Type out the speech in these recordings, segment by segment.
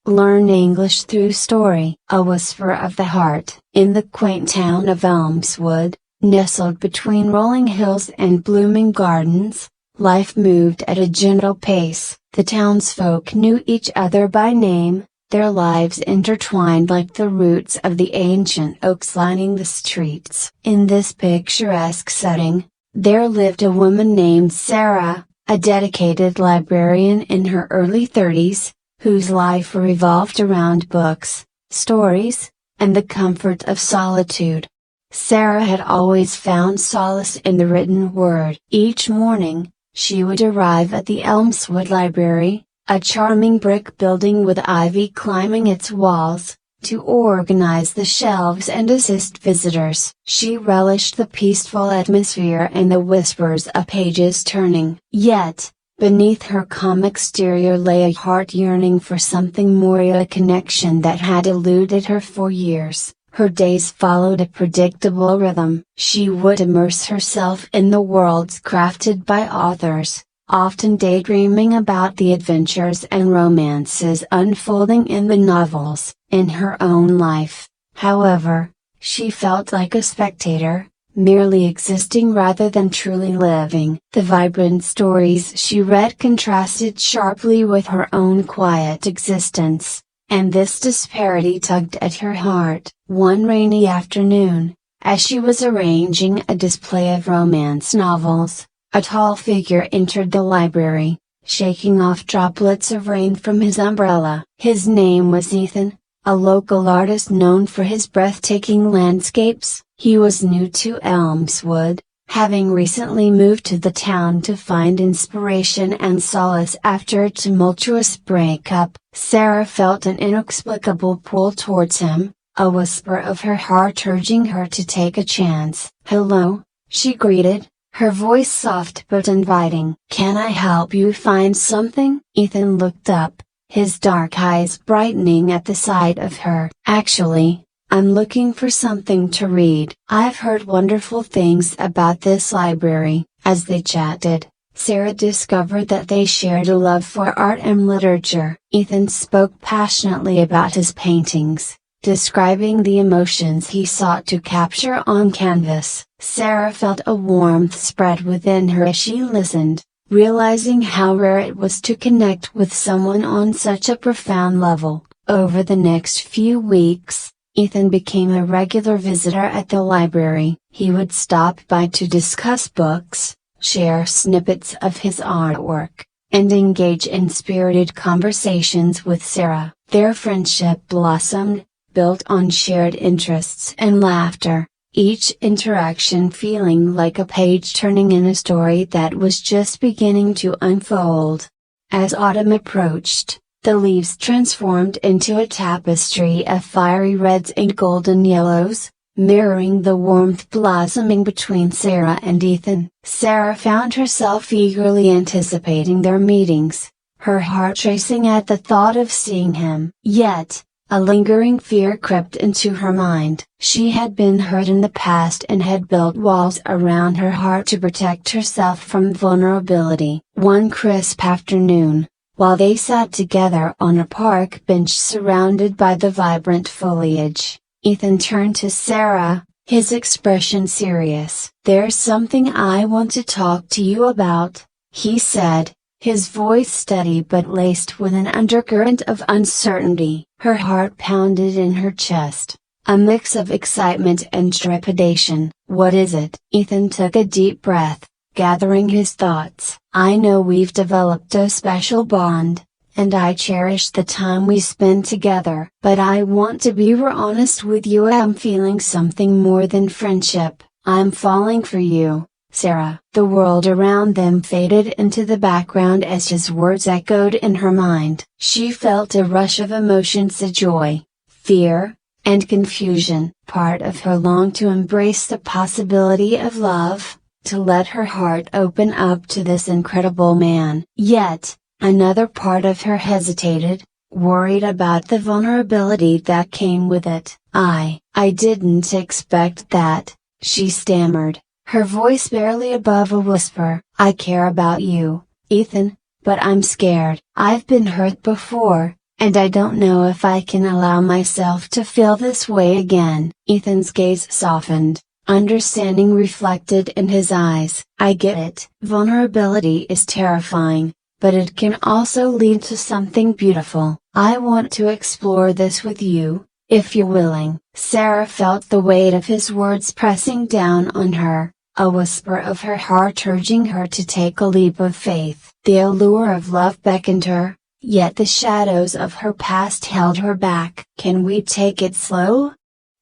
Learn English through story. A whisper of the heart. In the quaint town of Elmswood, nestled between rolling hills and blooming gardens, life moved at a gentle pace. The townsfolk knew each other by name, their lives intertwined like the roots of the ancient oaks lining the streets. In this picturesque setting, there lived a woman named Sarah, a dedicated librarian in her early 30s, whose life revolved around books, stories, and the comfort of solitude. Sarah had always found solace in the written word. Each morning, she would arrive at the Elmswood Library, a charming brick building with ivy climbing its walls, to organize the shelves and assist visitors. She relished the peaceful atmosphere and the whispers of pages turning. Yet, beneath her calm exterior lay a heart yearning for something more, a connection that had eluded her for years. Her days followed a predictable rhythm. She would immerse herself in the worlds crafted by authors, often daydreaming about the adventures and romances unfolding in the novels. In her own life, however, she felt like a spectator, merely existing rather than truly living. The vibrant stories she read contrasted sharply with her own quiet existence, and this disparity tugged at her heart. One rainy afternoon, as she was arranging a display of romance novels, a tall figure entered the library, shaking off droplets of rain from his umbrella. His name was Ethan, a local artist known for his breathtaking landscapes. He was new to Elmswood, having recently moved to the town to find inspiration and solace after a tumultuous breakup. Sarah felt an inexplicable pull towards him, a whisper of her heart urging her to take a chance. "Hello," she greeted, her voice soft but inviting. "Can I help you find something?" Ethan looked up, his dark eyes brightening at the sight of her. "Actually, I'm looking for something to read." "I've heard wonderful things about this library." As they chatted, Sarah discovered that they shared a love for art and literature. Ethan spoke passionately about his paintings, describing the emotions he sought to capture on canvas. Sarah felt a warmth spread within her as she listened, realizing how rare it was to connect with someone on such a profound level. Over the next few weeks, Ethan became a regular visitor at the library. He would stop by to discuss books, share snippets of his artwork, and engage in spirited conversations with Sarah. Their friendship blossomed, built on shared interests and laughter, each interaction feeling like a page turning in a story that was just beginning to unfold. As autumn approached, the leaves transformed into a tapestry of fiery reds and golden yellows, mirroring the warmth blossoming between Sarah and Ethan. Sarah found herself eagerly anticipating their meetings, her heart racing at the thought of seeing him. Yet, a lingering fear crept into her mind. She had been hurt in the past and had built walls around her heart to protect herself from vulnerability. One crisp afternoon, while they sat together on a park bench surrounded by the vibrant foliage, Ethan turned to Sarah, his expression serious. "There's something I want to talk to you about," he said, his voice steady but laced with an undercurrent of uncertainty. Her heart pounded in her chest, a mix of excitement and trepidation. "What is it?" Ethan took a deep breath, gathering his thoughts. "I know we've developed a special bond, and I cherish the time we spend together. But I want to be honest with you, I'm feeling something more than friendship. I'm falling for you, Sarah." The world around them faded into the background as his words echoed in her mind. She felt a rush of emotions, joy, fear, and confusion. Part of her longed to embrace the possibility of love, to let her heart open up to this incredible man. Yet, another part of her hesitated, worried about the vulnerability that came with it. I didn't expect that," she stammered, her voice barely above a whisper. "I care about you, Ethan, but I'm scared. I've been hurt before, and I don't know if I can allow myself to feel this way again." Ethan's gaze softened, understanding reflected in his eyes. "I get it. Vulnerability is terrifying, but it can also lead to something beautiful. I want to explore this with you, if you're willing." Sarah felt the weight of his words pressing down on her, a whisper of her heart urging her to take a leap of faith. The allure of love beckoned her, yet the shadows of her past held her back. "Can we take it slow?"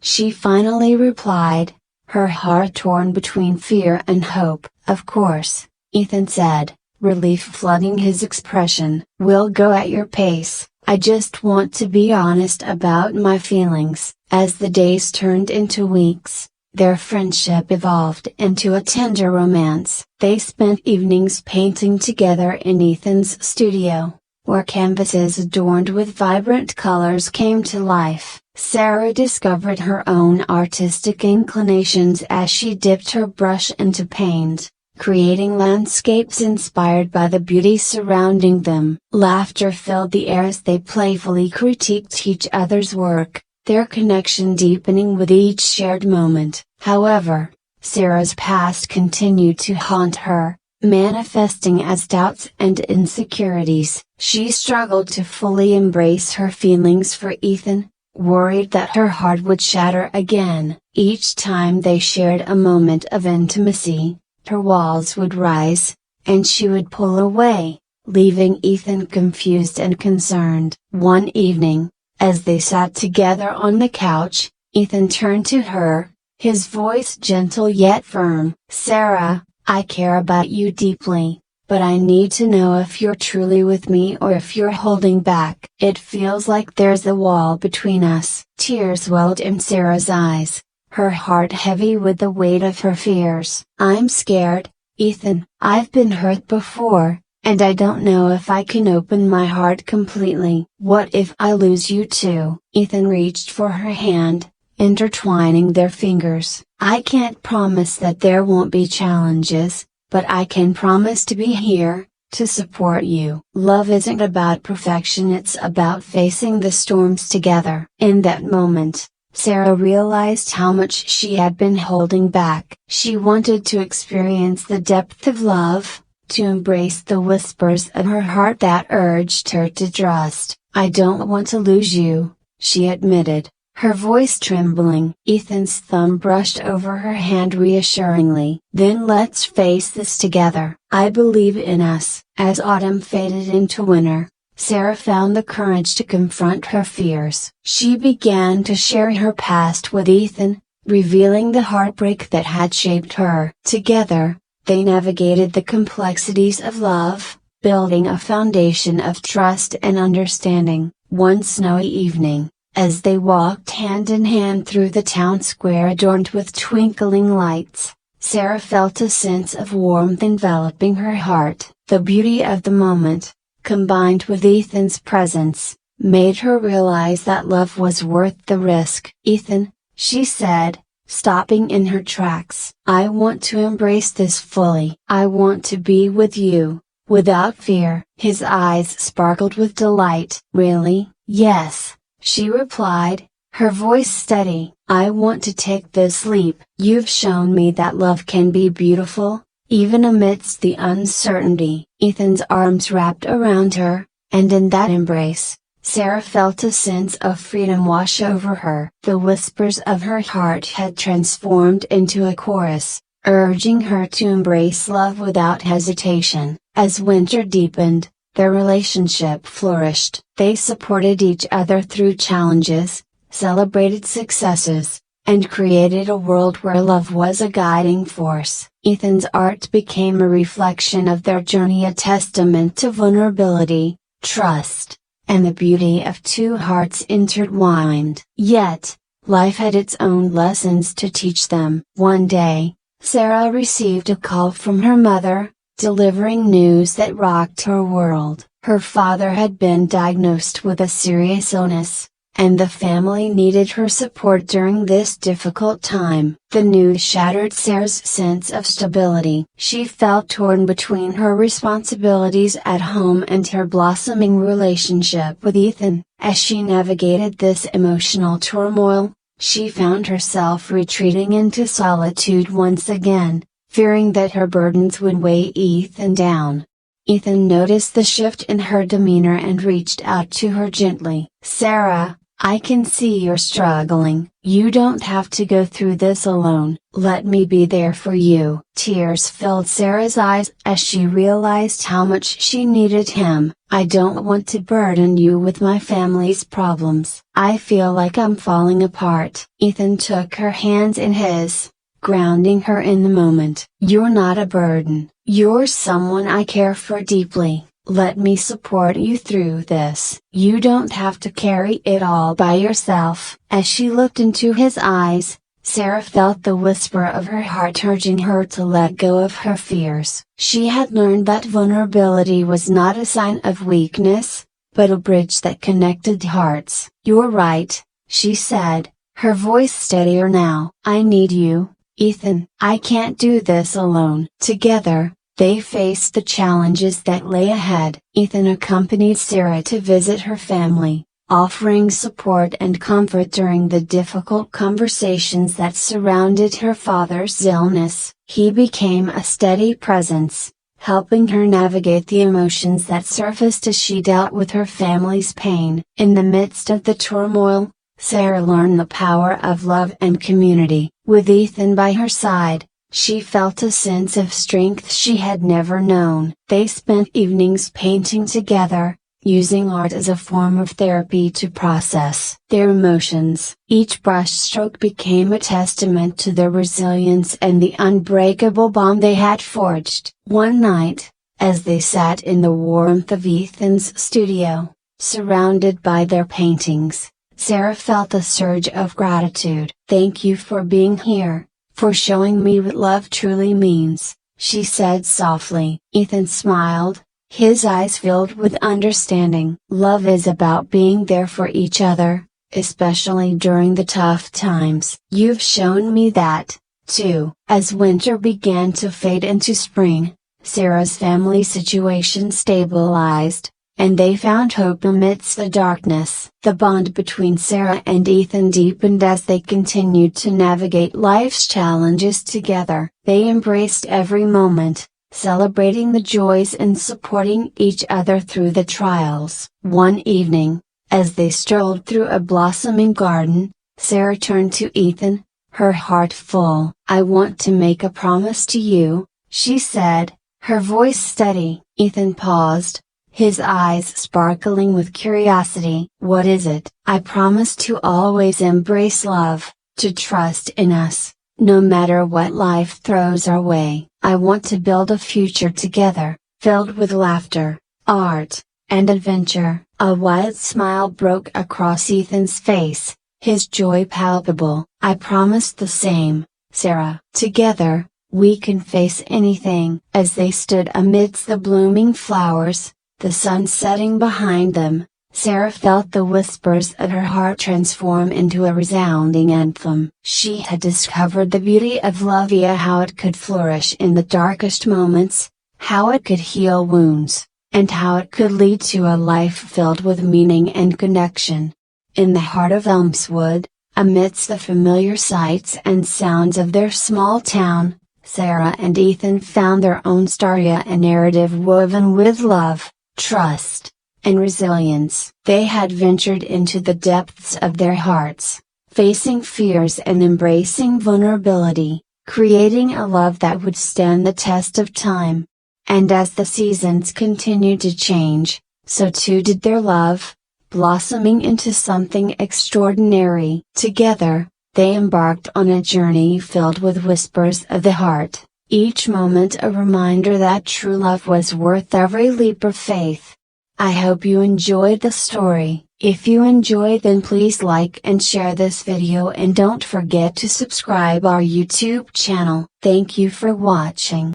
she finally replied, her heart torn between fear and hope. "Of course," Ethan said, relief flooding his expression. "We'll go at your pace. I just want to be honest about my feelings." As the days turned into weeks, their friendship evolved into a tender romance. They spent evenings painting together in Ethan's studio, where canvases adorned with vibrant colors came to life. Sarah discovered her own artistic inclinations as she dipped her brush into paint, creating landscapes inspired by the beauty surrounding them. Laughter filled the air as they playfully critiqued each other's work, their connection deepening with each shared moment. However, Sarah's past continued to haunt her, manifesting as doubts and insecurities. She struggled to fully embrace her feelings for Ethan, worried that her heart would shatter again. Each time they shared a moment of intimacy, her walls would rise, and she would pull away, leaving Ethan confused and concerned. One evening, as they sat together on the couch, Ethan turned to her, his voice gentle yet firm. "Sarah, I care about you deeply, but I need to know if you're truly with me or if you're holding back. It feels like there's a wall between us." Tears welled in Sarah's eyes, her heart heavy with the weight of her fears. "I'm scared, Ethan. I've been hurt before, and I don't know if I can open my heart completely." "What if I lose you too?" Ethan reached for her hand, intertwining their fingers. "I can't promise that there won't be challenges, but I can promise to be here, to support you." Love isn't about perfection, it's about facing the storms together. In that moment, Sarah realized how much she had been holding back. She wanted to experience the depth of love, to embrace the whispers of her heart that urged her to trust. "I don't want to lose you," she admitted, her voice trembling. Ethan's thumb brushed over her hand reassuringly. "Then let's face this together. I believe in us." As autumn faded into winter, Sarah found the courage to confront her fears. She began to share her past with Ethan, revealing the heartbreak that had shaped her. Together, they navigated the complexities of love, building a foundation of trust and understanding. One snowy evening, as they walked hand in hand through the town square adorned with twinkling lights, Sarah felt a sense of warmth enveloping her heart. The beauty of the moment, combined with Ethan's presence, made her realize that love was worth the risk. "Ethan," she said, stopping in her tracks, "I want to embrace this fully. I want to be with you, without fear." His eyes sparkled with delight. "Really?" "Yes," she replied, her voice steady. "I want to take this leap. You've shown me that love can be beautiful, even amidst the uncertainty." Ethan's arms wrapped around her, and in that embrace, Sarah felt a sense of freedom wash over her. The whispers of her heart had transformed into a chorus, urging her to embrace love without hesitation. As winter deepened, their relationship flourished. They supported each other through challenges, celebrated successes, and created a world where love was a guiding force. Ethan's art became a reflection of their journey, a testament to vulnerability, trust, and the beauty of two hearts intertwined. Yet, life had its own lessons to teach them. One day, Sarah received a call from her mother, delivering news that rocked her world. Her father had been diagnosed with a serious illness, and the family needed her support during this difficult time. The news shattered Sarah's sense of stability. She felt torn between her responsibilities at home and her blossoming relationship with Ethan. As she navigated this emotional turmoil, she found herself retreating into solitude once again, fearing that her burdens would weigh Ethan down. Ethan noticed the shift in her demeanor and reached out to her gently. "Sarah, I can see you're struggling. You don't have to go through this alone. Let me be there for you." Tears filled Sarah's eyes as she realized how much she needed him. "I don't want to burden you with my family's problems. I feel like I'm falling apart." Ethan took her hands in his, grounding her in the moment. "You're not a burden. You're someone I care for deeply. Let me support you through this. You don't have to carry it all by yourself." As she looked into his eyes, Sarah felt the whisper of her heart urging her to let go of her fears. She had learned that vulnerability was not a sign of weakness, but a bridge that connected hearts. "You're right," she said, her voice steadier now. "I need you, Ethan. I can't do this alone." Together, they faced the challenges that lay ahead. Ethan accompanied Sarah to visit her family, offering support and comfort during the difficult conversations that surrounded her father's illness. He became a steady presence, helping her navigate the emotions that surfaced as she dealt with her family's pain. In the midst of the turmoil, Sarah learned the power of love and community. With Ethan by her side, she felt a sense of strength she had never known. They spent evenings painting together, using art as a form of therapy to process their emotions. Each brushstroke became a testament to their resilience and the unbreakable bond they had forged. One night, as they sat in the warmth of Ethan's studio, surrounded by their paintings, Sarah felt a surge of gratitude. "Thank you for being here, for showing me what love truly means," she said softly. Ethan smiled, his eyes filled with understanding. "Love is about being there for each other, especially during the tough times. You've shown me that, too." As winter began to fade into spring, Sarah's family situation stabilized, and they found hope amidst the darkness. The bond between Sarah and Ethan deepened as they continued to navigate life's challenges together. They embraced every moment, celebrating the joys and supporting each other through the trials. One evening, as they strolled through a blossoming garden, Sarah turned to Ethan, her heart full. "I want to make a promise to you," she said, her voice steady. Ethan paused, his eyes sparkling with curiosity. "What is it?" "I promise to always embrace love, to trust in us, no matter what life throws our way. I want to build a future together, filled with laughter, art, and adventure." A wide smile broke across Ethan's face, his joy palpable. "I promise the same, Sarah. Together, we can face anything." As they stood amidst the blooming flowers, the sun setting behind them, Sarah felt the whispers of her heart transform into a resounding anthem. She had discovered the beauty of love via how it could flourish in the darkest moments, how it could heal wounds, and how it could lead to a life filled with meaning and connection. In the heart of Elmswood, amidst the familiar sights and sounds of their small town, Sarah and Ethan found their own story, a narrative woven with love, trust, and resilience. They had ventured into the depths of their hearts, facing fears and embracing vulnerability, creating a love that would stand the test of time. And as the seasons continued to change, so too did their love, blossoming into something extraordinary. Together, they embarked on a journey filled with whispers of the heart, each moment a reminder that true love was worth every leap of faith. I hope you enjoyed the story. If you enjoyed, then please like and share this video, and don't forget to subscribe our YouTube channel. Thank you for watching.